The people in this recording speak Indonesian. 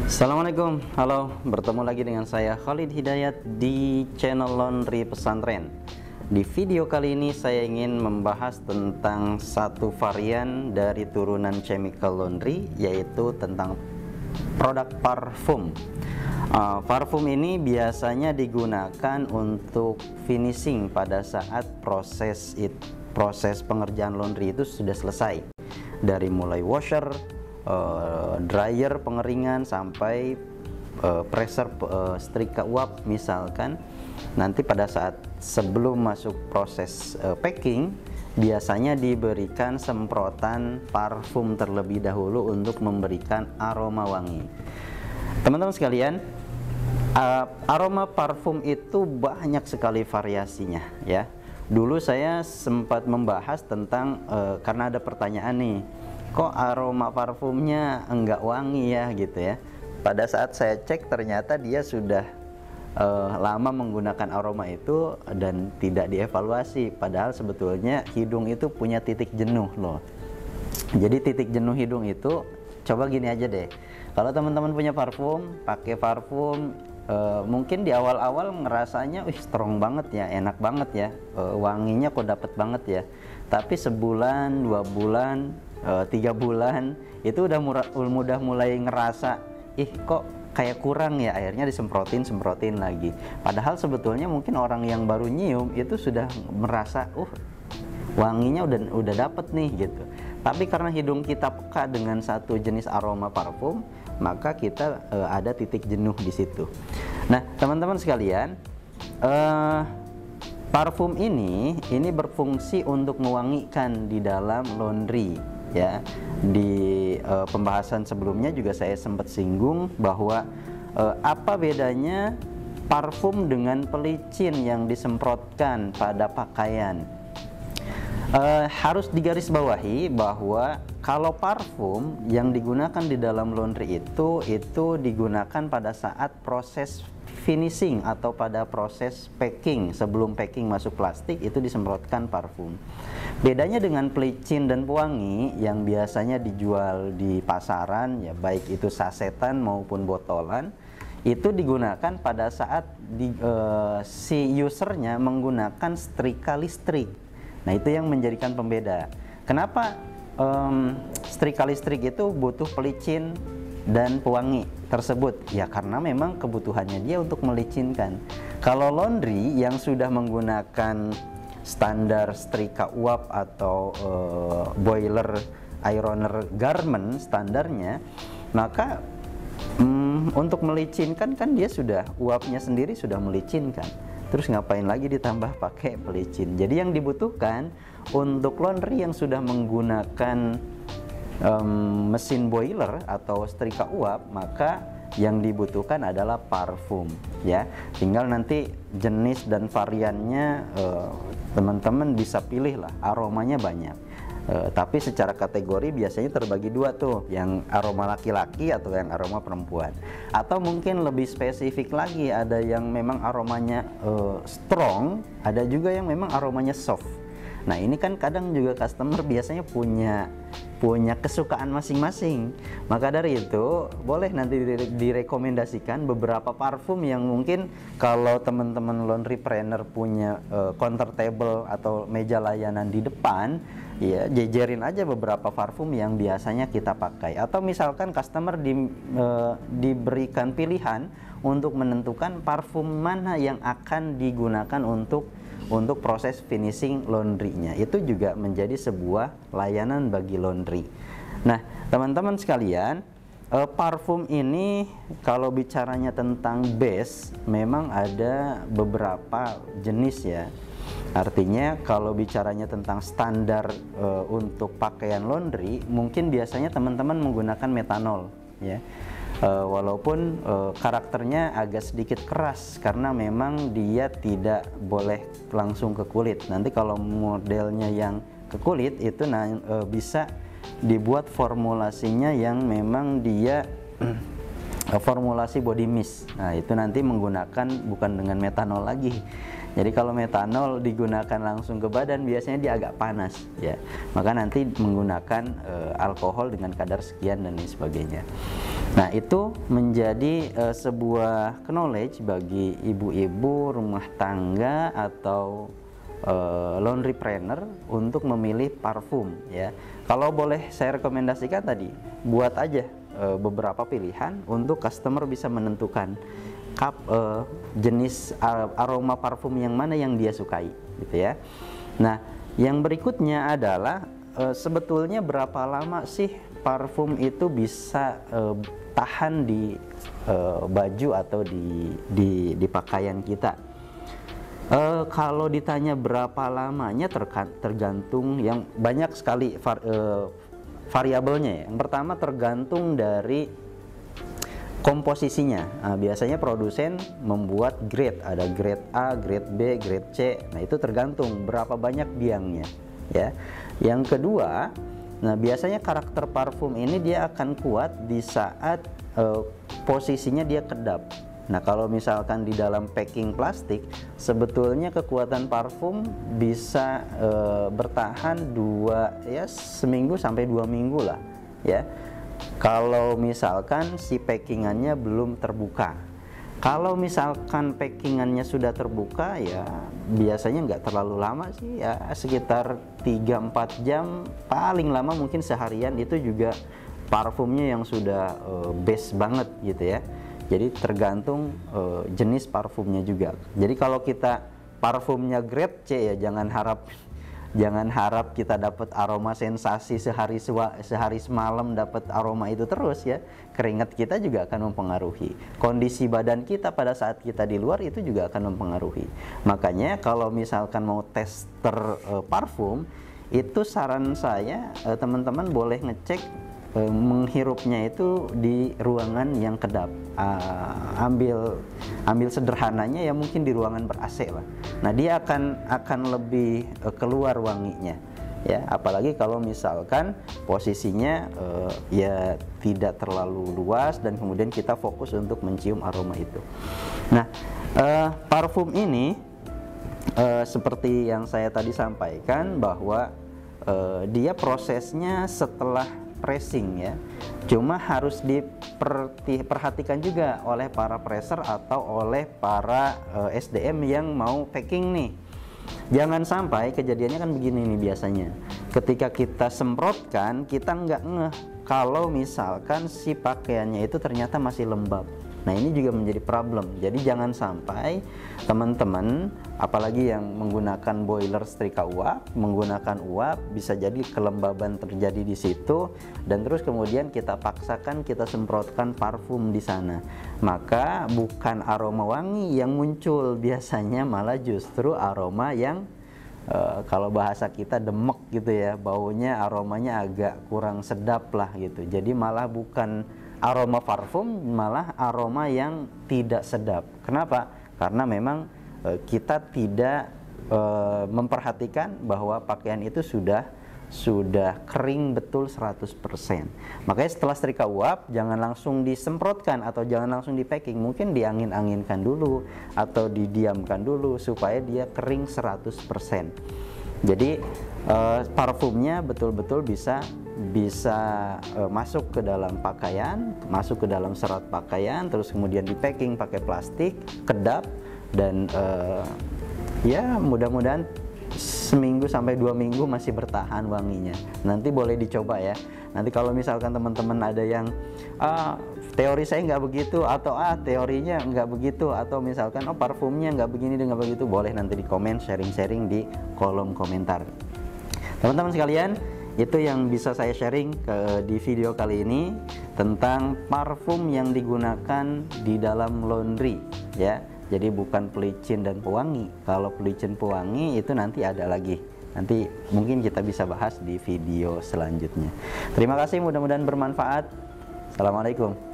Assalamualaikum, halo, bertemu lagi dengan saya Khalid Hidayat di channel Laundry Pesantren. Di video kali ini saya ingin membahas tentang satu varian dari turunan chemical laundry, yaitu tentang produk parfum. Parfum ini biasanya digunakan untuk finishing pada saat proses pengerjaan laundry itu sudah selesai, dari mulai washer, dryer pengeringan sampai pressure setrika uap misalkan. Nanti pada saat sebelum masuk proses packing biasanya diberikan semprotan parfum terlebih dahulu untuk memberikan aroma wangi. Teman-teman sekalian, aroma parfum itu banyak sekali variasinya ya. Dulu saya sempat membahas tentang karena ada pertanyaan nih, kok aroma parfumnya enggak wangi ya gitu ya. Pada saat saya cek ternyata dia sudah lama menggunakan aroma itu dan tidak dievaluasi, padahal sebetulnya hidung itu punya titik jenuh loh. Jadi titik jenuh hidung itu, coba gini aja deh, kalau teman-teman punya parfum, pakai parfum, mungkin di awal-awal ngerasanya strong banget ya, enak banget ya, wanginya kok dapet banget ya. Tapi sebulan, 2 bulan, 3 bulan itu udah mulai ngerasa kok kayak kurang ya, akhirnya semprotin lagi. Padahal sebetulnya mungkin orang yang baru nyium itu sudah merasa wanginya udah dapet nih gitu. Tapi karena hidung kita peka dengan satu jenis aroma parfum, maka kita ada titik jenuh di situ. Nah, teman-teman sekalian, parfum ini berfungsi untuk mewangikan di dalam laundry ya. Di pembahasan sebelumnya juga saya sempat singgung bahwa apa bedanya parfum dengan pelicin yang disemprotkan pada pakaian. Harus digarisbawahi bahwa kalau parfum yang digunakan di dalam laundry itu digunakan pada saat proses finishing atau pada proses packing. Sebelum packing masuk plastik itu disemprotkan parfum. Bedanya dengan pelicin dan pewangi yang biasanya dijual di pasaran ya, baik itu sasetan maupun botolan, itu digunakan pada saat si usernya menggunakan setrika listrik. Nah, itu yang menjadikan pembeda. Kenapa setrika listrik itu butuh pelicin dan pewangi tersebut? Ya karena memang kebutuhannya dia untuk melicinkan. Kalau laundry yang sudah menggunakan standar setrika uap atau boiler ironer garment standarnya, maka untuk melicinkan kan dia sudah, uapnya sendiri sudah melicinkan. Terus ngapain lagi ditambah pakai pelicin? Jadi yang dibutuhkan untuk laundry yang sudah menggunakan mesin boiler atau setrika uap, maka yang dibutuhkan adalah parfum ya. Tinggal nanti jenis dan variannya teman-teman bisa pilih lah, aromanya banyak. Tapi secara kategori biasanya terbagi dua tuh, yang aroma laki-laki atau yang aroma perempuan. Atau mungkin lebih spesifik lagi, ada yang memang aromanya strong, ada juga yang memang aromanya soft. Nah, ini kan kadang juga customer biasanya punya kesukaan masing-masing. Maka dari itu boleh nanti direkomendasikan beberapa parfum yang mungkin kalau teman-teman laundrypreneur punya counter table atau meja layanan di depan, ya jejerin aja beberapa parfum yang biasanya kita pakai. Atau misalkan customer diberikan pilihan untuk menentukan parfum mana yang akan digunakan untuk proses finishing laundry-nya. Itu juga menjadi sebuah layanan bagi laundry. Nah, teman-teman sekalian, parfum ini kalau bicaranya tentang base, memang ada beberapa jenis ya. Artinya kalau bicaranya tentang standar untuk pakaian laundry, mungkin biasanya teman-teman menggunakan metanol ya. Walaupun karakternya agak sedikit keras karena memang dia tidak boleh langsung ke kulit. Nanti kalau modelnya yang ke kulit itu bisa dibuat formulasinya yang memang dia formulasi body mist. Nah, itu nanti menggunakan bukan dengan metanol lagi. Jadi kalau metanol digunakan langsung ke badan biasanya dia agak panas ya. Maka nanti menggunakan alkohol dengan kadar sekian dan lain sebagainya. Nah, itu menjadi sebuah knowledge bagi ibu-ibu rumah tangga atau laundrypreneur untuk memilih parfum ya. Kalau boleh saya rekomendasikan tadi, buat aja beberapa pilihan untuk customer bisa menentukan jenis aroma parfum yang mana yang dia sukai gitu ya. Nah, yang berikutnya adalah sebetulnya berapa lama sih parfum itu bisa tahan di baju atau di pakaian kita. Kalau ditanya berapa lamanya tergantung, yang banyak sekali variabelnya ya. Yang pertama tergantung dari komposisinya. Nah, biasanya produsen membuat grade, ada grade A, grade B, grade C. Nah, itu tergantung berapa banyak biangnya ya. Yang kedua, nah biasanya karakter parfum ini dia akan kuat di saat posisinya dia kedap. Nah, kalau misalkan di dalam packing plastik, sebetulnya kekuatan parfum bisa bertahan seminggu sampai 2 minggu lah ya. Kalau misalkan si packingannya belum terbuka. Kalau misalkan packingannya sudah terbuka ya biasanya nggak terlalu lama sih ya, sekitar 3-4 jam, paling lama mungkin seharian itu juga parfumnya yang sudah best banget gitu ya. Jadi tergantung jenis parfumnya juga. Jadi kalau kita parfumnya grade C ya jangan harap kita dapat aroma sensasi sehari semalam dapat aroma itu terus ya. Keringat kita juga akan mempengaruhi. Kondisi badan kita pada saat kita di luar itu juga akan mempengaruhi. Makanya kalau misalkan mau tester parfum, itu saran saya teman-teman boleh ngecek menghirupnya itu di ruangan yang kedap. Ambil sederhananya ya mungkin di ruangan ber-AC lah. Nah, dia akan lebih keluar wanginya ya, apalagi kalau misalkan posisinya ya tidak terlalu luas dan kemudian kita fokus untuk mencium aroma itu. Nah, parfum ini seperti yang saya tadi sampaikan bahwa dia prosesnya setelah pressing ya, cuma harus diperhatikan juga oleh para presser atau oleh para SDM yang mau packing nih. Jangan sampai kejadiannya kan begini nih biasanya, ketika kita semprotkan kita nggak ngeh kalau misalkan si pakaiannya itu ternyata masih lembab. Nah, ini juga menjadi problem. Jadi jangan sampai teman-teman, apalagi yang menggunakan boiler setrika uap, menggunakan uap, bisa jadi kelembaban terjadi di situ dan terus kemudian kita paksakan kita semprotkan parfum di sana. Maka bukan aroma wangi yang muncul, biasanya malah justru aroma yang kalau bahasa kita demek gitu ya, baunya, aromanya agak kurang sedap lah gitu. Jadi malah bukan aroma parfum, malah aroma yang tidak sedap. Kenapa? Karena memang kita tidak memperhatikan bahwa pakaian itu sudah kering betul 100%. Makanya setelah setrika uap jangan langsung disemprotkan atau jangan langsung di packing, mungkin diangin-anginkan dulu atau didiamkan dulu supaya dia kering 100%. Jadi parfumnya betul-betul bisa masuk ke dalam pakaian, masuk ke dalam serat pakaian, terus kemudian di packing pakai plastik, kedap, dan ya mudah-mudahan seminggu sampai 2 minggu masih bertahan wanginya. Nanti boleh dicoba ya. Nanti kalau misalkan teman-teman ada yang teori saya nggak begitu, atau teorinya nggak begitu, atau misalkan parfumnya nggak begini dan nggak begitu, boleh nanti di komen, sharing-sharing di kolom komentar. Teman-teman sekalian, itu yang bisa saya sharing di video kali ini tentang parfum yang digunakan di dalam laundry ya. Jadi bukan pelicin dan pewangi. Kalau pelicin pewangi itu nanti ada lagi. Nanti mungkin kita bisa bahas di video selanjutnya. Terima kasih, mudah-mudahan bermanfaat. Assalamualaikum.